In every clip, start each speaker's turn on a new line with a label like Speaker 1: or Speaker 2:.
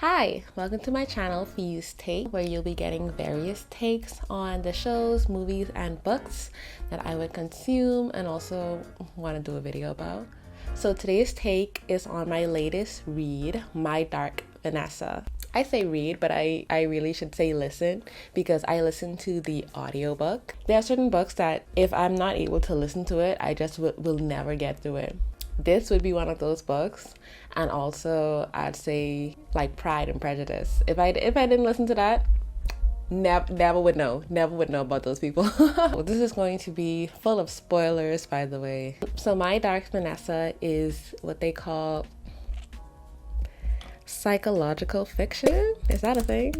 Speaker 1: Hi, welcome to my channel Fuse Take, where you'll be getting various takes on the shows, movies, and books that I would consume and also want to do a video about. So today's take is on my latest read, My Dark Vanessa. I say read, but I really should say listen, because I listen to the audiobook. There are certain books that if I'm not able to listen to it, I just will never get through it. This would be one of those books. And also I'd say like Pride and Prejudice. If I didn't listen to that, never would know about those people. This is going to be full of spoilers, by the way. So My Dark Vanessa is what they call psychological fiction. Is that a thing?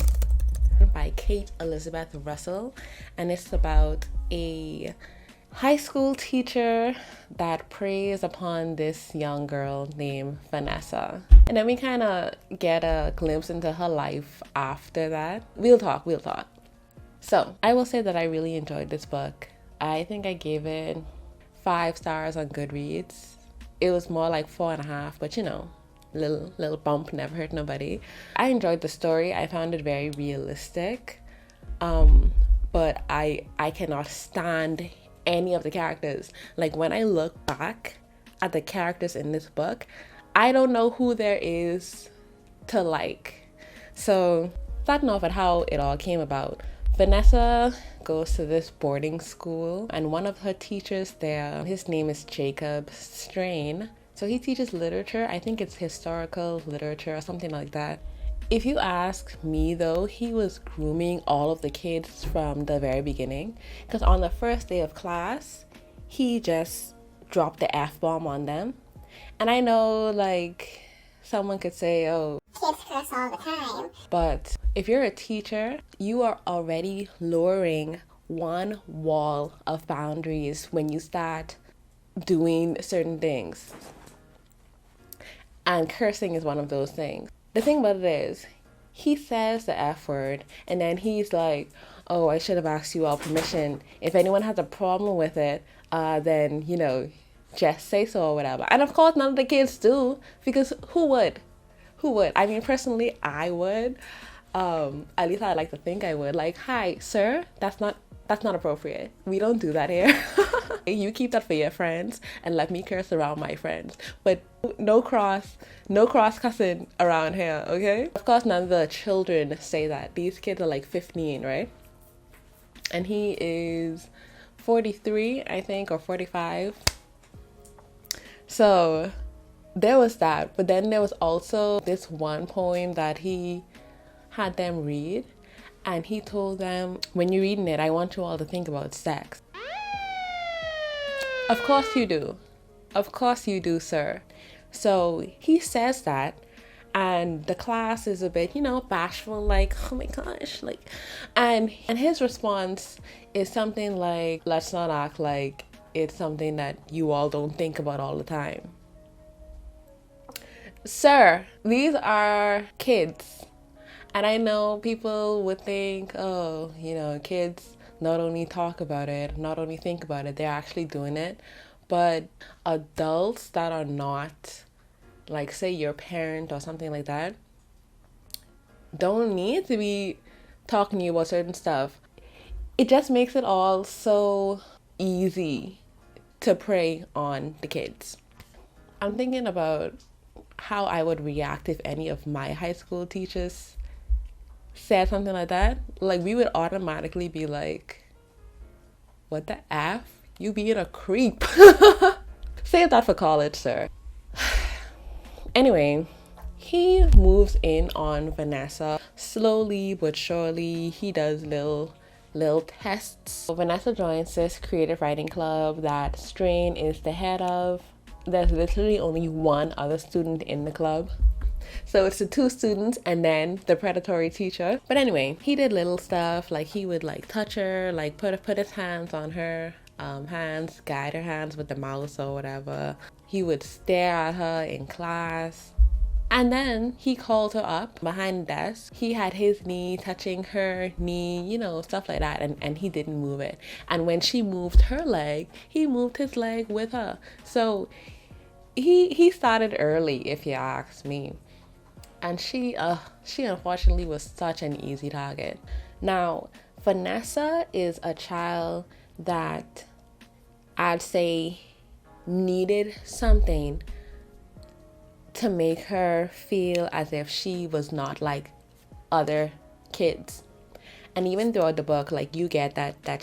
Speaker 1: By Kate Elizabeth Russell, and it's about a high school teacher that preys upon this young girl named Vanessa. And then we kind of get a glimpse into her life after that. We'll talk. So I will say that I really enjoyed this book. I think I gave it 5 stars on Goodreads. It was more like 4.5, but you know, little bump never hurt nobody. I enjoyed the story. I found it very realistic. But I cannot stand any of the characters. Like when I look back at the characters in this book, I don't know who there is to like. So starting off at how it all came about, Vanessa goes to this boarding school, and one of her teachers there, his name is Jacob Strain. So he teaches literature. I think it's historical literature or something like that. If you ask me though, he was grooming all of the kids from the very beginning, because on the first day of class, he just dropped the F-bomb on them. And I know like someone could say, oh, kids curse all the time. But if you're a teacher, you are already lowering one wall of boundaries when you start doing certain things. And cursing is one of those things. The thing about it is, he says the F word, and then he's like, oh, I should have asked you all permission. If anyone has a problem with it, then, you know, just say so or whatever. And of course, none of the kids do, because who would? I mean, personally, I would. At least I like to think I would. Like, hi, sir, that's not appropriate. We don't do that here. You keep that for your friends and let me curse around my friends. But no cross cussing around here, okay? Of course, none of the children say that. These kids are like 15, right? And he is 43, I think, or 45. So there was that. But then there was also this one poem that he had them read. And he told them, when you're reading it, I want you all to think about sex. Of course you do. Of course you do, sir. So he says that, and the class is a bit, you know, bashful, like, oh my gosh, like, and his response is something like, let's not act like it's something that you all don't think about all the time. Sir, these are kids. And I know people would think, oh, you know, kids not only talk about it, not only think about it, they're actually doing it. But adults that are not, like, say your parent or something like that, don't need to be talking to you about certain stuff. It just makes it all so easy to prey on the kids. I'm thinking about how I would react if any of my high school teachers said something like that. Like, we would automatically be like, what the F? You being a creep. Save that for college, sir. Anyway, he moves in on Vanessa slowly but surely. He does little tests. So Vanessa joins this creative writing club that Strain is the head of. There's literally only one other student in the club. So it's the 2 students and then the predatory teacher. But anyway, he did little stuff, like he would like touch her, like put his hands on her hands, guide her hands with the mouse or whatever. He would stare at her in class. And then he called her up behind the desk. He had his knee touching her knee, you know, stuff like that. And he didn't move it. And when she moved her leg, he moved his leg with her. So he started early, if you ask me. and she unfortunately was such an easy target. Now, Vanessa is a child that I'd say needed something to make her feel as if she was not like other kids. And even throughout the book, like, you get that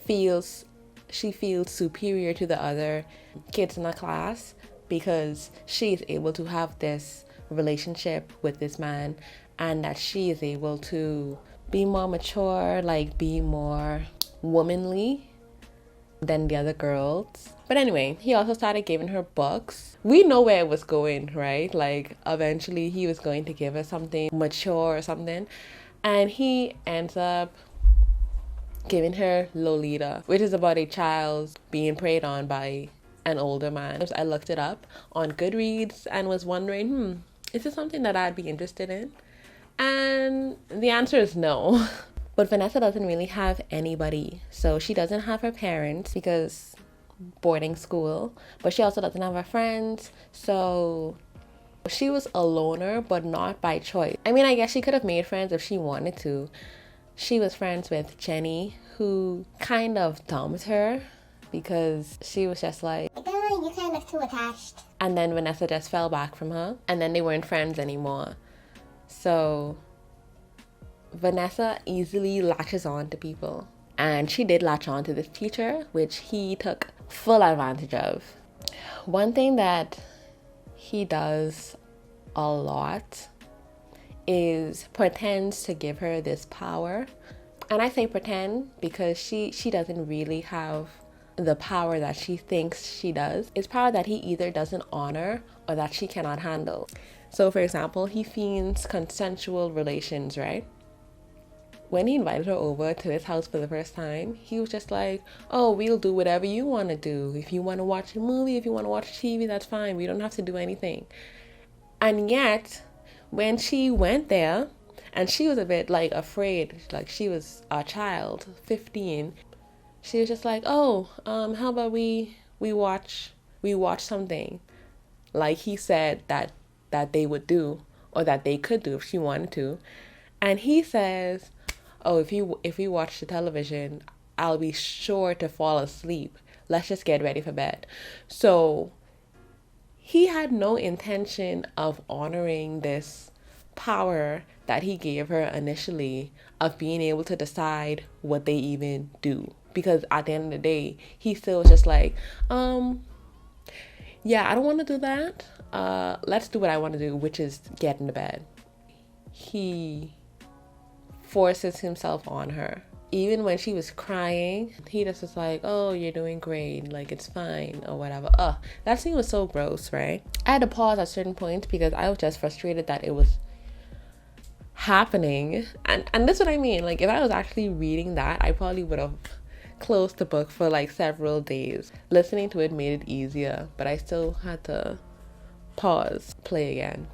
Speaker 1: feels she feels superior to the other kids in the class because she is able to have this relationship with this man, and that she is able to be more mature, like be more womanly than the other girls. But anyway, he also started giving her books. We know where it was going, right? Like, eventually he was going to give her something mature or something. And he ends up giving her Lolita, which is about a child being preyed on by an older man. I looked it up on Goodreads and was wondering, is this something that I'd be interested in? And the answer is no. But Vanessa doesn't really have anybody. So she doesn't have her parents because boarding school, but she also doesn't have her friends. So she was a loner, but not by choice. I mean, I guess she could have made friends if she wanted to. She was friends with Jenny, who kind of dumped her because she was just like,
Speaker 2: you kind of too attached.
Speaker 1: And then Vanessa just fell back from her, and then they weren't friends anymore. So Vanessa easily latches on to people, and she did latch on to this teacher, which he took full advantage of. One thing that he does a lot is pretends to give her this power. And I say pretend because she doesn't really have the power that she thinks she does. It's power that he either doesn't honor or that she cannot handle. So for example, he feigns consensual relations, right? When he invited her over to his house for the first time, he was just like, oh, we'll do whatever you want to do. If you want to watch a movie, if you want to watch TV, that's fine. We don't have to do anything. And yet, when she went there, and she was a bit like afraid, like she was a child, 15, she was just like, oh, how about we watch something like he said that they would do, or that they could do if she wanted to. And he says, oh, if we watch the television, I'll be sure to fall asleep. Let's just get ready for bed. So he had no intention of honoring this power that he gave her initially, of being able to decide what they even do. Because at the end of the day, he still was just like, yeah, I don't want to do that. Let's do what I want to do, which is get into bed. He forces himself on her. Even when she was crying, he just was like, oh, you're doing great, like it's fine, or whatever. That scene was so gross, right? I had to pause at certain points because I was just frustrated that it was happening. And that's what I mean. Like, if I was actually reading that, I probably would have closed the book for like several days. Listening to it made it easier, but I still had to pause, play again.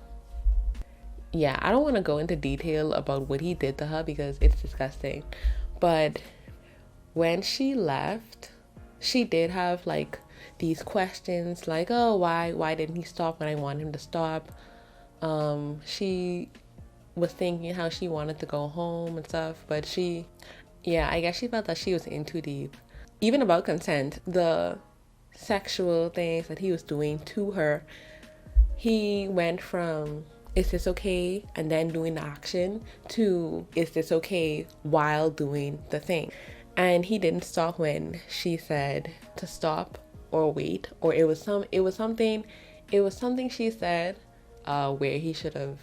Speaker 1: Yeah, I don't want to go into detail about what he did to her because it's disgusting. But when she left, she did have like these questions like, oh, why didn't he stop when I wanted him to stop? She was thinking how she wanted to go home and stuff, but I guess she felt that she was in too deep. Even about consent, the sexual things that he was doing to her, he went from, is this okay, and then doing the action, to is this okay while doing the thing. And he didn't stop when she said to stop or wait, or it was something she said where he should have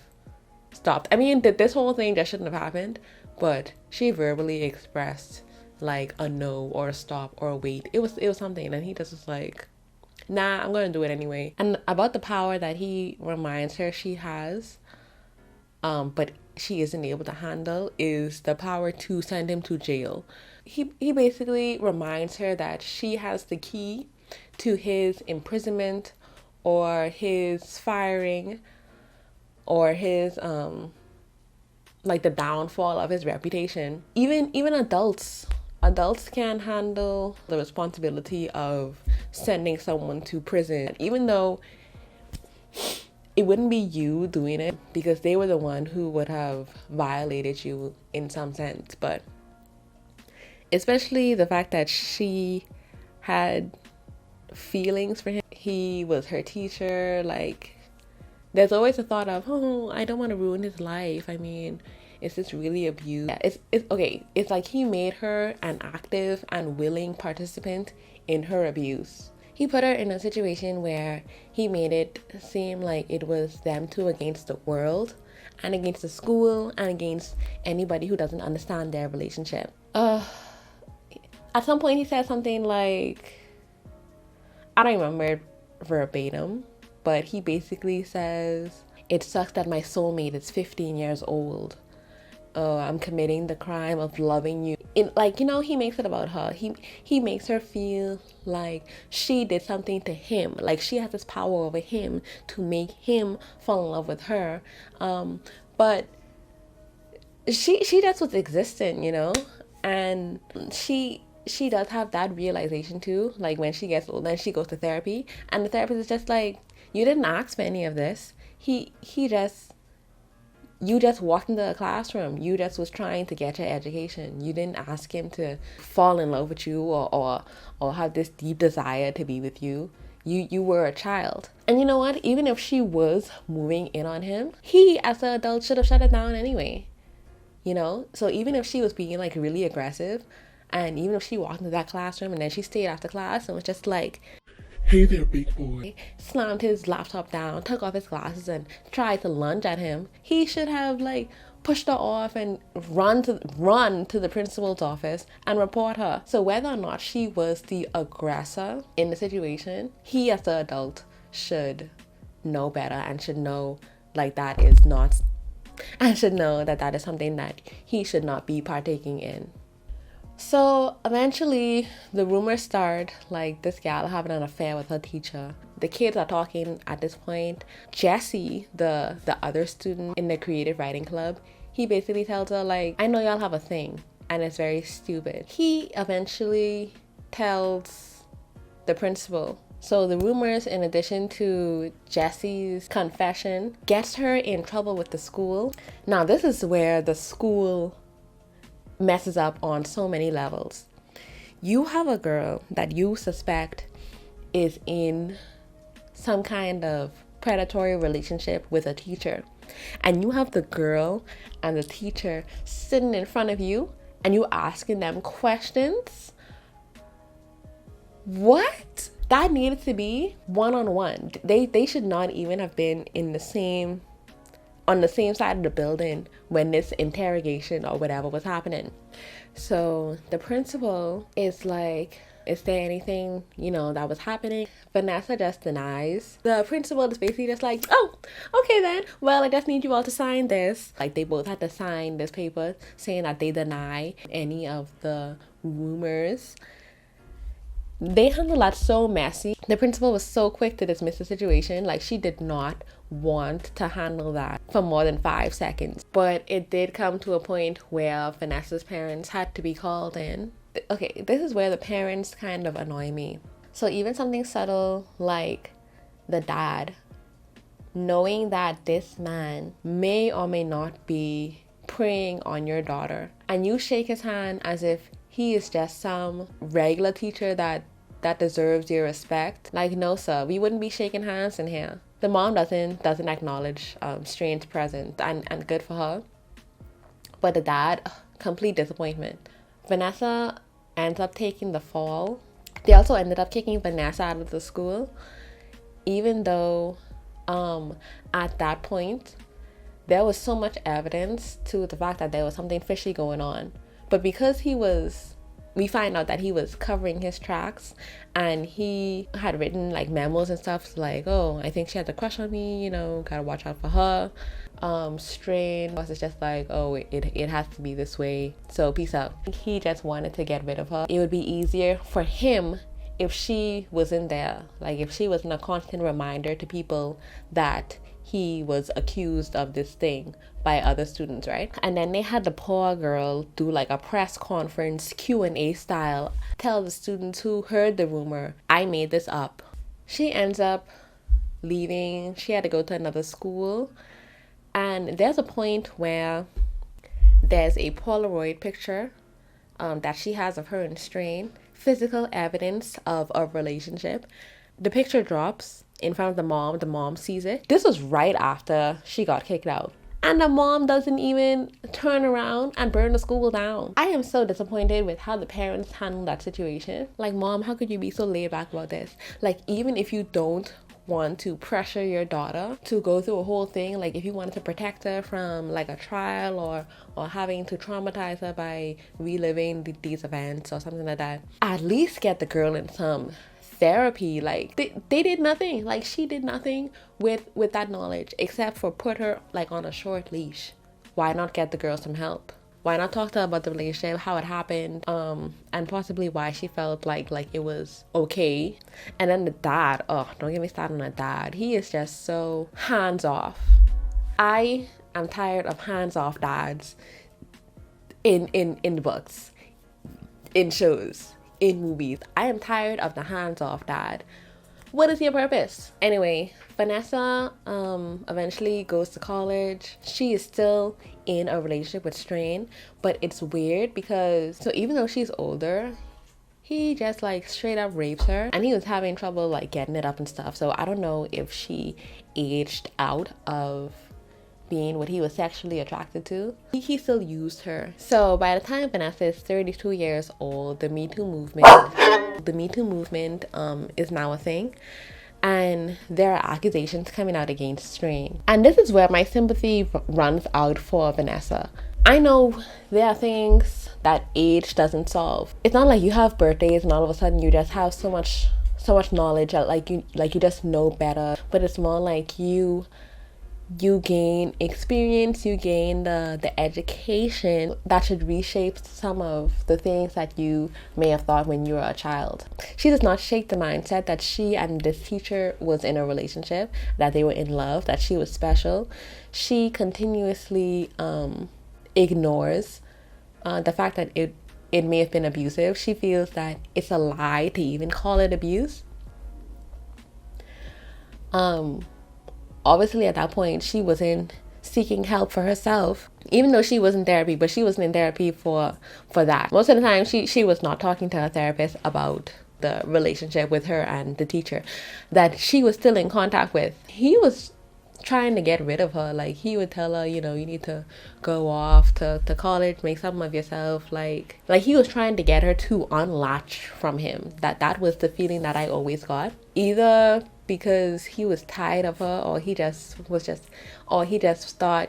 Speaker 1: stopped. I mean, this whole thing just shouldn't have happened, but she verbally expressed like a no or a stop or a wait. It was something, and he just was like, nah, I'm gonna do it anyway. And about the power that he reminds her she has, but she isn't able to handle, is the power to send him to jail. He basically reminds her that she has the key to his imprisonment, or his firing, or his like the downfall of his reputation. Even adults can't handle the responsibility of sending someone to prison, even though it wouldn't be you doing it because they were the one who would have violated you in some sense. But especially the fact that she had feelings for him. He was her teacher. Like, there's always a thought of, oh, I don't want to ruin his life. I mean, is this really abuse? Yeah, it's okay. It's like he made her an active and willing participant in her abuse. He put her in a situation where he made it seem like it was them two against the world and against the school and against anybody who doesn't understand their relationship. At some point he said something like, I don't remember it verbatim, but he basically says, it sucks that my soulmate is 15 years old. I'm committing the crime of loving you. He makes it about her. He makes her feel like she did something to him, like she has this power over him to make him fall in love with her. But she just was existing, and she does have that realization too. Like when she gets older and she goes to therapy, and the therapist is just like, you didn't ask for any of this. You just walked into the classroom. You just was trying to get your education. You didn't ask him to fall in love with you or have this deep desire to be with you. You were a child. And you know what? Even if she was moving in on him, he as an adult should have shut it down anyway. So even if she was being like really aggressive, and even if she walked into that classroom and then she stayed after class and was just like, hey there, big boy, slammed his laptop down, took off his glasses and tried to lunge at him, he should have like pushed her off and run to the principal's office and report her. So whether or not she was the aggressor in the situation, he as the adult should know better and should know like that is not, and should know that that is something that he should not be partaking in. So eventually the rumors start, like this gal having an affair with her teacher. The kids are talking at this point. Jesse, the other student in the creative writing club, he basically tells her like, I know y'all have a thing and it's very stupid. He eventually tells the principal. So the rumors, in addition to Jesse's confession, gets her in trouble with the school. Now this is where the school messes up on so many levels. You have a girl that you suspect is in some kind of predatory relationship with a teacher, and you have the girl and the teacher sitting in front of you and you asking them questions. What? That needed to be one-on-one. They should not even have been on the same side of the building when this interrogation or whatever was happening. So the principal is like, is there anything, that was happening? Vanessa just denies. The principal is basically just like, oh, okay then. Well, I just need you all to sign this. Like they both had to sign this paper saying that they deny any of the rumors. They handled that so messy. The principal was so quick to dismiss the situation. Like she did not want to handle that for more than 5 seconds. But it did come to a point where Vanessa's parents had to be called in. Okay, this is where the parents kind of annoy me. So even something subtle like the dad, knowing that this man may or may not be preying on your daughter, and you shake his hand as if he is just some regular teacher that deserves your respect. Like, no sir, we wouldn't be shaking hands in here. The mom doesn't acknowledge Strain's presence, and good for her. But the dad, complete disappointment. Vanessa ends up taking the fall. They also ended up kicking Vanessa out of the school, even though at that point there was so much evidence to the fact that there was something fishy going on. But because we find out that he was covering his tracks, and he had written like memos and stuff like, oh, I think she has a crush on me, gotta watch out for her. Strain was just like, oh, it has to be this way, so peace out. He just wanted to get rid of her. It would be easier for him if she wasn't there, like if she wasn't a constant reminder to people that he was accused of this thing by other students, right? And then they had the poor girl do like a press conference Q&A style, tell the students who heard the rumor, I made this up. She ends up leaving. She had to go to another school. And there's a point where there's a Polaroid picture that she has of her in Strain, physical evidence of a relationship. The picture drops in front of the mom. The mom sees it. This was right after she got kicked out. And the mom doesn't even turn around and burn the school down. I am so disappointed with how the parents handled that situation. Like, mom, how could you be so laid back about this? Like, even if you don't want to pressure your daughter to go through a whole thing, like if you wanted to protect her from like a trial or having to traumatize her by reliving these events or something like that, at least get the girl in some therapy. Like they did nothing. Like, she did nothing with that knowledge except for put her like on a short leash. Why not get the girl some help? Why not talk to her about the relationship, how it happened, and possibly why she felt like it was okay? And then the dad, oh, don't get me started on the dad. He is just so hands off. I am tired of hands off dads in books, in shows, in movies. I am tired of the hands off dad. What is your purpose? Anyway, Vanessa eventually goes to college. She is still in a relationship with Strain, but it's weird because, so even though she's older, he just like straight up rapes her, and he was having trouble like getting it up and stuff. So I don't know if she aged out of being what he was sexually attracted to. He still used her. So by the time Vanessa is 32 years old, the Me Too movement is now a thing, and there are accusations coming out against Strain. And this is where my sympathy runs out for Vanessa. I know there are things that age doesn't solve. It's not like you have birthdays and all of a sudden you just have so much knowledge that like you just know better. But it's more like you gain experience, you gain the education that should reshape some of the things that you may have thought when you were a child. She does not shake the mindset that she and this teacher was in a relationship, that they were in love, that she was special. She continuously ignores the fact that it may have been abusive. She feels that it's a lie to even call it abuse. Obviously at that point she wasn't seeking help for herself, even though she was in therapy, but she wasn't in therapy for that. Most of the time she was not talking to her therapist about the relationship with her and the teacher that she was still in contact with. He was trying to get rid of her. Like, he would tell her, you need to go off to college, make something of yourself. Like he was trying to get her to unlatch from him. That was the feeling that I always got. Either because he was tired of her, or he just thought,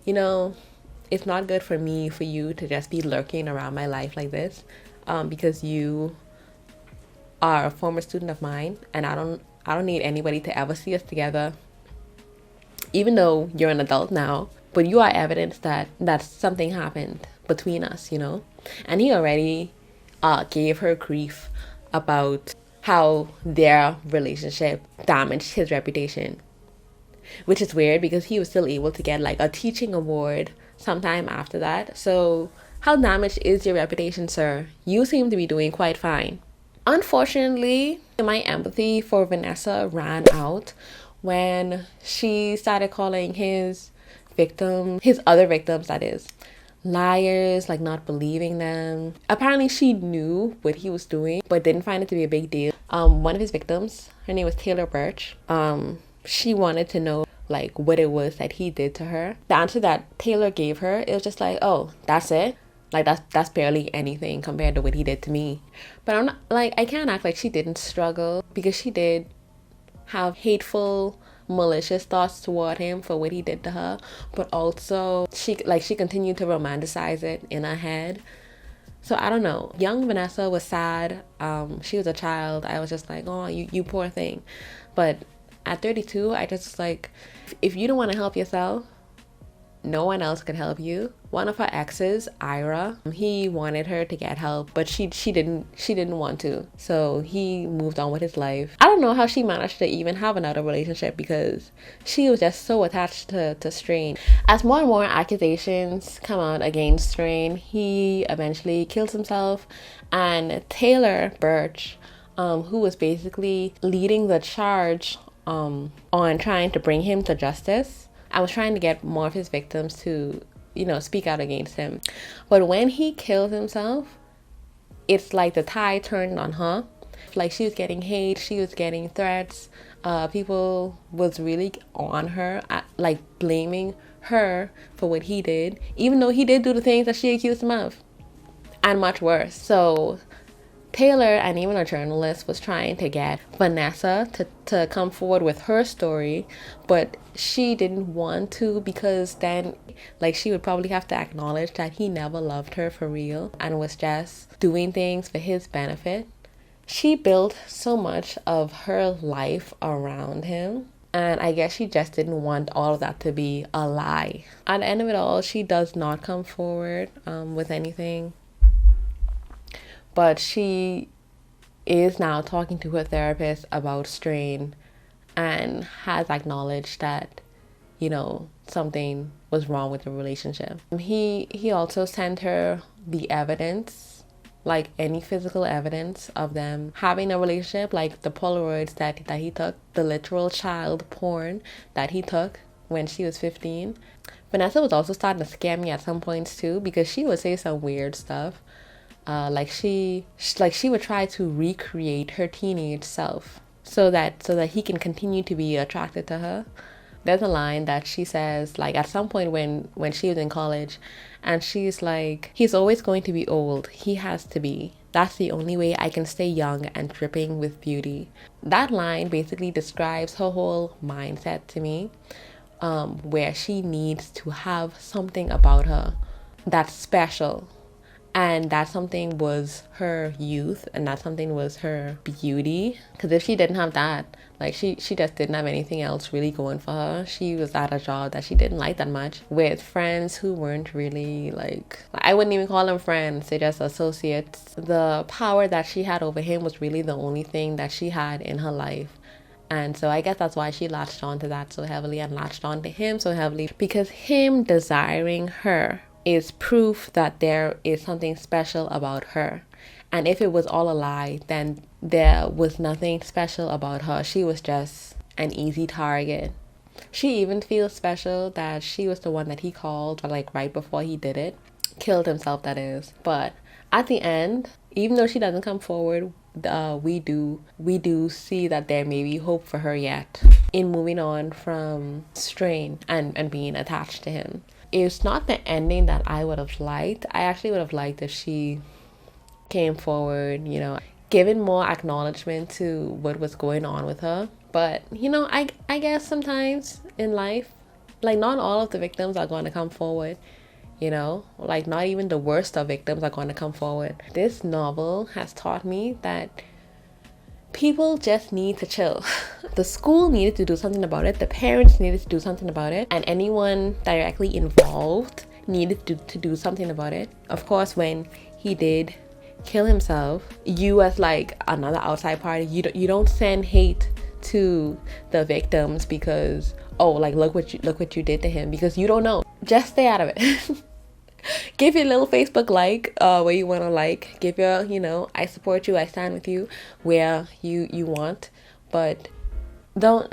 Speaker 1: it's not good for you to just be lurking around my life like this, because you are a former student of mine, and I don't need anybody to ever see us together, even though you're an adult now, but you are evidence that something happened between us, And he already gave her grief about how their relationship damaged his reputation, which is weird because he was still able to get like a teaching award sometime after that. So how damaged is your reputation, sir? You seem to be doing quite fine. Unfortunately, my empathy for Vanessa ran out when she started calling his other victims, that is, liars, like not believing them. Apparently she knew what he was doing but didn't find it to be a big deal. One of his victims, her name was Taylor Birch, she wanted to know like what it was that he did to her. The answer that Taylor gave her, it was just like, oh, that's it? Like that's barely anything compared to what he did to me. But I'm not, like, I can't act like she didn't struggle, because she did have hateful, malicious thoughts toward him for what he did to her, but also she continued to romanticize it in her head. So I don't know. Young Vanessa was sad. She was a child. I was just like, oh, you poor thing. But at 32, I just was like, if you don't want to help yourself, no one else could help you. One of her exes, Ira, he wanted her to get help, but she didn't want to. So he moved on with his life. I don't know how she managed to even have another relationship, because she was just so attached to Strain. As more and more accusations come out against Strain, he eventually kills himself, and Taylor Birch, who was basically leading the charge on trying to bring him to justice. I was trying to get more of his victims to, speak out against him. But when he killed himself, it's like the tide turned on her. Like, she was getting hate, she was getting threats. People was really on her, like blaming her for what he did, even though he did do the things that she accused him of, and much worse. So Taylor, and even a journalist, was trying to get Vanessa to come forward with her story, but she didn't want to, because then, like, she would probably have to acknowledge that he never loved her for real and was just doing things for his benefit. She built so much of her life around him, and I guess she just didn't want all of that to be a lie. At the end of it all, she does not come forward with anything. But she is now talking to her therapist about strain and has acknowledged that, something was wrong with the relationship. He also sent her the evidence, like any physical evidence of them having a relationship, like the Polaroids that he took, the literal child porn that he took when she was 15. Vanessa was also starting to scare me at some points too, because she would say some weird stuff. Like she would try to recreate her teenage self so that he can continue to be attracted to her. There's a line that she says, like, at some point when she was in college, and she's like, he's always going to be old. He has to be. That's the only way I can stay young and dripping with beauty. That line basically describes her whole mindset to me, where she needs to have something about her that's special. And that something was her youth, and that something was her beauty. Because if she didn't have that, like, she just didn't have anything else really going for her. She was at a job that she didn't like that much, with friends who weren't really, like, I wouldn't even call them friends, they're just associates. The power that she had over him was really the only thing that she had in her life. And so I guess that's why she latched onto that so heavily, and latched onto him so heavily, because him desiring her is proof that there is something special about her. And if it was all a lie, then there was nothing special about her. She was just an easy target. She even feels special that she was the one that he called, like, right before he did it. Killed himself, that is. But at the end, even though she doesn't come forward, we do see that there may be hope for her yet in moving on from strain and being attached to him. It's not the ending that I would have liked. I actually would have liked if she came forward, given more acknowledgement to what was going on with her. But, I guess sometimes in life, like, not all of the victims are going to come forward, like, not even the worst of victims are going to come forward. This novel has taught me that people just need to chill. The school needed to do something about it. The parents needed to do something about it. And anyone directly involved needed to do something about it. Of course, when he did kill himself, you as, like, another outside party, you don't send hate to the victims because, oh, like, look what you did to him, because you don't know. Just stay out of it. Give your little Facebook like where you want to like. Give your, I support you, I stand with you where you want. But don't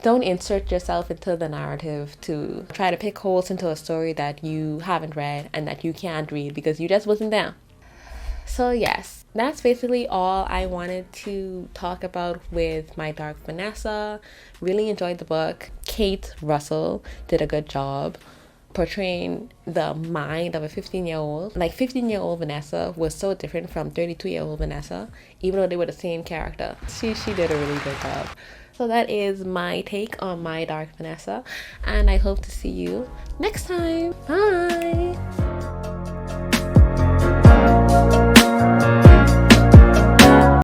Speaker 1: insert yourself into the narrative to try to pick holes into a story that you haven't read and that you can't read because you just wasn't there. So yes, that's basically all I wanted to talk about with My Dark Vanessa. Really enjoyed the book. Kate Russell did a good job portraying the mind of a 15-year-old. Like, 15-year-old Vanessa was so different from 32-year-old Vanessa, even though they were the same character. She did a really good job. So that is my take on My Dark Vanessa, and I hope to see you next time. Bye!